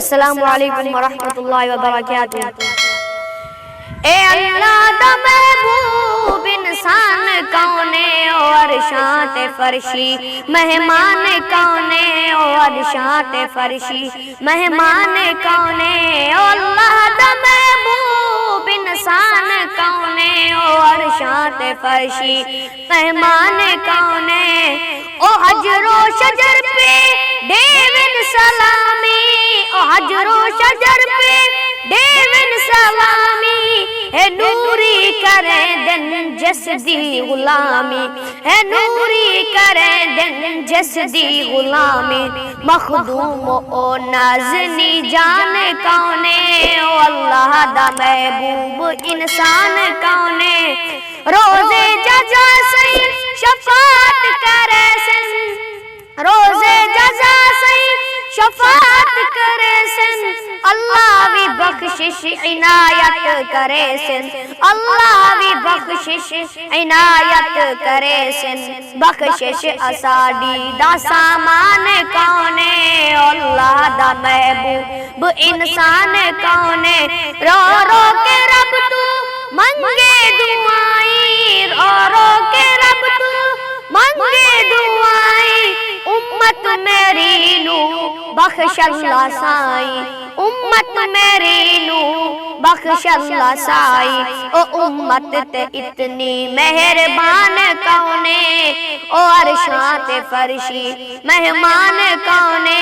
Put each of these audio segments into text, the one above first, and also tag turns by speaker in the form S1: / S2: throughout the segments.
S1: السلام علیکم ورحمۃ اللہ وبرکاتہ۔ اے اللہ دا محبوب انسان کونے اور شانت فرشی مہمان کونے اور شانت فرشی مہمان کونے، اللہ دا محبوب انسان کونے اور شانت فرشی مہمان کونے، او حجر و شجر پہ دیون سلامی، او حجر و شجر پہ دیون سلامی، ہے نوری کرے دن جسدی غلامی، ہے نوری کرے دن جسدی غلامی، مخدوم او نازنی جان کونے، او اللہ دا محبوب انسان کونے، روزے جزا سے شفاعت کرے سن، روزے جزا سے شفاعت کرے سن، اللہ بھی بخشش عنایت کرے سن، اللہ بھی بخشش عنایت کرے سن، بخشش اساڈی دا سامان کونے، اللہ دا محبوب انسان کونے، رو رو کے رب تو منگے دعائیں، رو رو کے رب تو منگے دعائیں، امت میری نو بخش اللہ سائی، امت میری نو بخش اللہ سائی، او امت تے اتنی مہربان کونے، او عرشاں تے فرشی مہمان کونے،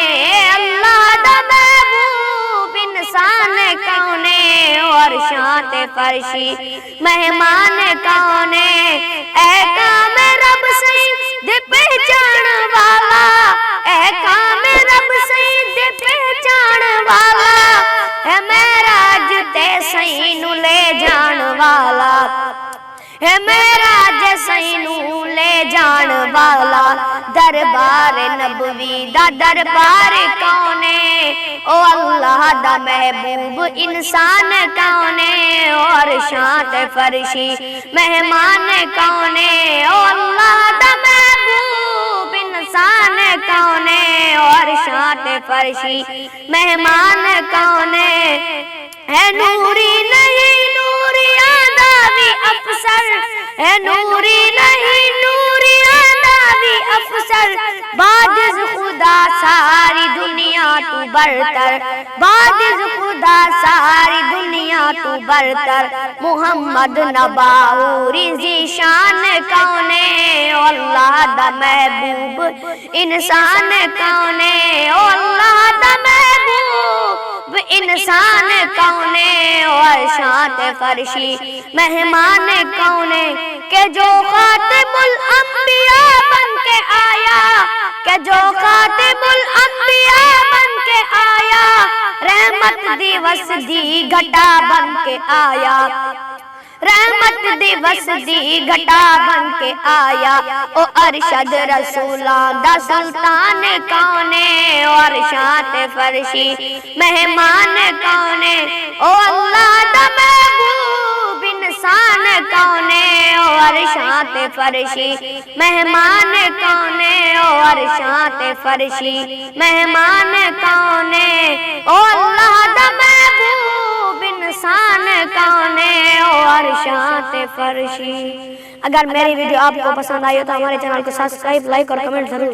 S1: اللہ دا محبوب انسان کونے، او عرشاں تے فرشی مہمان کونے، اے کام رب سے دے پہچان والا، اے کام رب سے دے پہچان والا، ہے معراج تے سینو لے جان والا، ہے معراج سینو لے جان والا، دربار نبوی دا دربار کونے، او اللہ دا محبوب انسان کونے، اور شانت فرشی مہمان کونے، او اللہ دا محبوب انسان کونے، اور شانت فرشی مہمان کونے، ہے نوری نہیں نوری آدابی افسر، ہے نوری نہیں نوری آدابی افسر، باجز خدا ساری دنیا تو برتر، باجز خدا ساری دنیا تو برتر، محمد نباوری ذیشان کونے، اللہ دا محبوب انسان کونے، اللہ دا محبوب انسان کونے، اور شانت فرشی مہمان کونے، کہ جو خاتم الانبیاء بن کے آیا، کہ جو خاتم الانبیاء بن کے آیا، رحمت دیوس دی گھٹا بن کے آیا، رحمت دیوس دی گھٹا بن کے آیا، او ارشد رسولاں دا سلطان کونے، اور شانت فرشی مہمان کونے، او اللہ دا محبوب انسان کونے، اور شانت فرشی مہمان کونے، اور شانت فرشی مہمان کونے، او اللہ دا محبوب انسان کونے، اور شانت فرشی۔ اگر میری ویڈیو آپ کو پسند آئی ہو تو ہمارے چینل کو سبسکرائب، لائک اور کمنٹ ضرور